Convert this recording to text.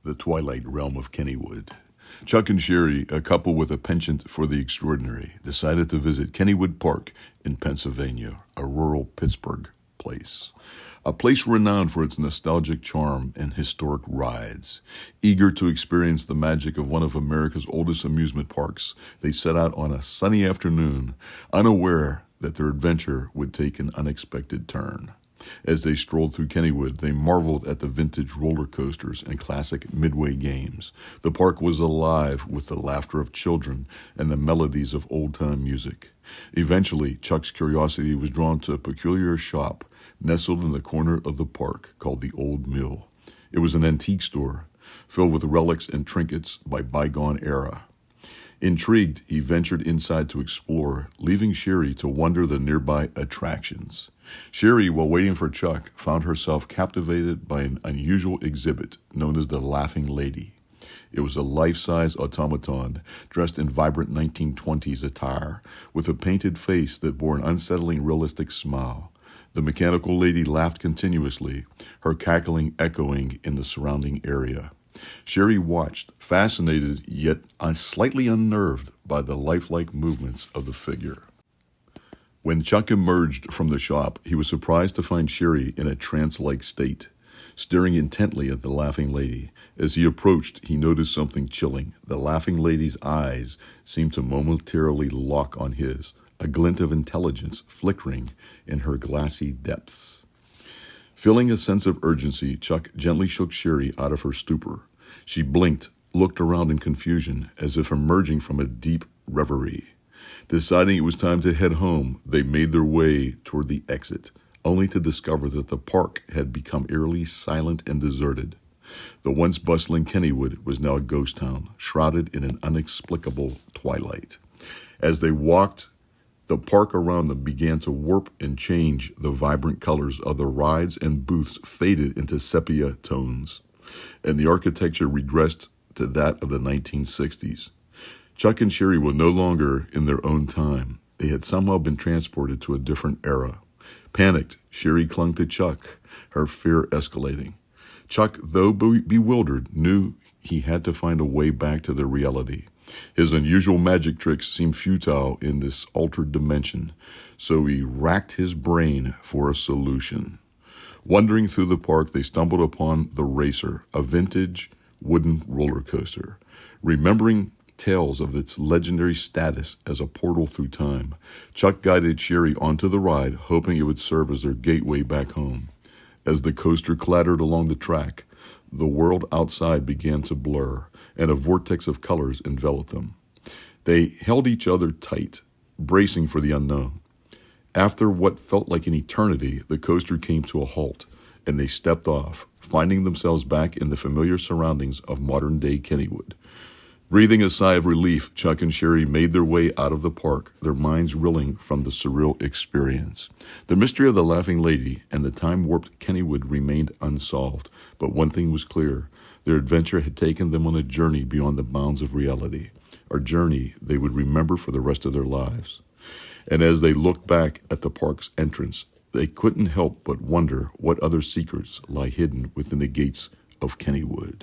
The Twilight realm of Kennywood. Chuck and Sherry, a couple with a penchant for the extraordinary, decided to visit Kennywood Park in Pennsylvania, a rural Pittsburgh place. A place renowned for its nostalgic charm and historic rides. Eager to experience the magic of one of America's oldest amusement parks, they set out on a sunny afternoon, unaware that their adventure would take an unexpected turn. As they strolled through Kennywood, they marveled at the vintage roller coasters and classic midway games. The park was alive with the laughter of children and the melodies of old-time music. Eventually, Chuck's curiosity was drawn to a peculiar shop nestled in the corner of the park called the Old Mill. It was an antique store filled with relics and trinkets by bygone era. Intrigued, he ventured inside to explore, leaving Sherry to wonder the nearby attractions. Sherry, while waiting for Chuck, found herself captivated by an unusual exhibit known as the Laughing Lady. It was a life-size automaton dressed in vibrant 1920s attire, with a painted face that bore an unsettling realistic smile. The mechanical lady laughed continuously, her cackling echoing in the surrounding area. Sherry watched, fascinated yet slightly unnerved by the lifelike movements of the figure. When Chuck emerged from the shop, he was surprised to find Sherry in a trance-like state, staring intently at the Laughing Lady. As he approached, he noticed something chilling. The Laughing Lady's eyes seemed to momentarily lock on his, a glint of intelligence flickering in her glassy depths. Feeling a sense of urgency, Chuck gently shook Sherry out of her stupor. She blinked, looked around in confusion, as if emerging from a deep reverie. Deciding it was time to head home, they made their way toward the exit, only to discover that the park had become eerily silent and deserted. The once bustling Kennywood was now a ghost town, shrouded in an inexplicable twilight. As they walked, the park around them began to warp and change. The vibrant colors of the rides and booths faded into sepia tones, and the architecture regressed to that of the 1960s. Chuck and Sherry were no longer in their own time. They had somehow been transported to a different era. Panicked, Sherry clung to Chuck, her fear escalating. Chuck, though bewildered, knew he had to find a way back to their reality. His unusual magic tricks seemed futile in this altered dimension, so he racked his brain for a solution. Wandering through the park, they stumbled upon the Racer, a vintage wooden roller coaster. Remembering tales of its legendary status as a portal through time, Chuck guided Sherry onto the ride, hoping it would serve as their gateway back home. As the coaster clattered along the track, the world outside began to blur, and a vortex of colors enveloped them. They held each other tight, bracing for the unknown. After what felt like an eternity, the coaster came to a halt, and they stepped off, finding themselves back in the familiar surroundings of modern-day Kennywood. Breathing a sigh of relief, Chuck and Sherry made their way out of the park, their minds reeling from the surreal experience. The mystery of the Laughing Lady and the time-warped Kennywood remained unsolved, but one thing was clear. Their adventure had taken them on a journey beyond the bounds of reality, a journey they would remember for the rest of their lives. And as they looked back at the park's entrance, they couldn't help but wonder what other secrets lie hidden within the gates of Kennywood.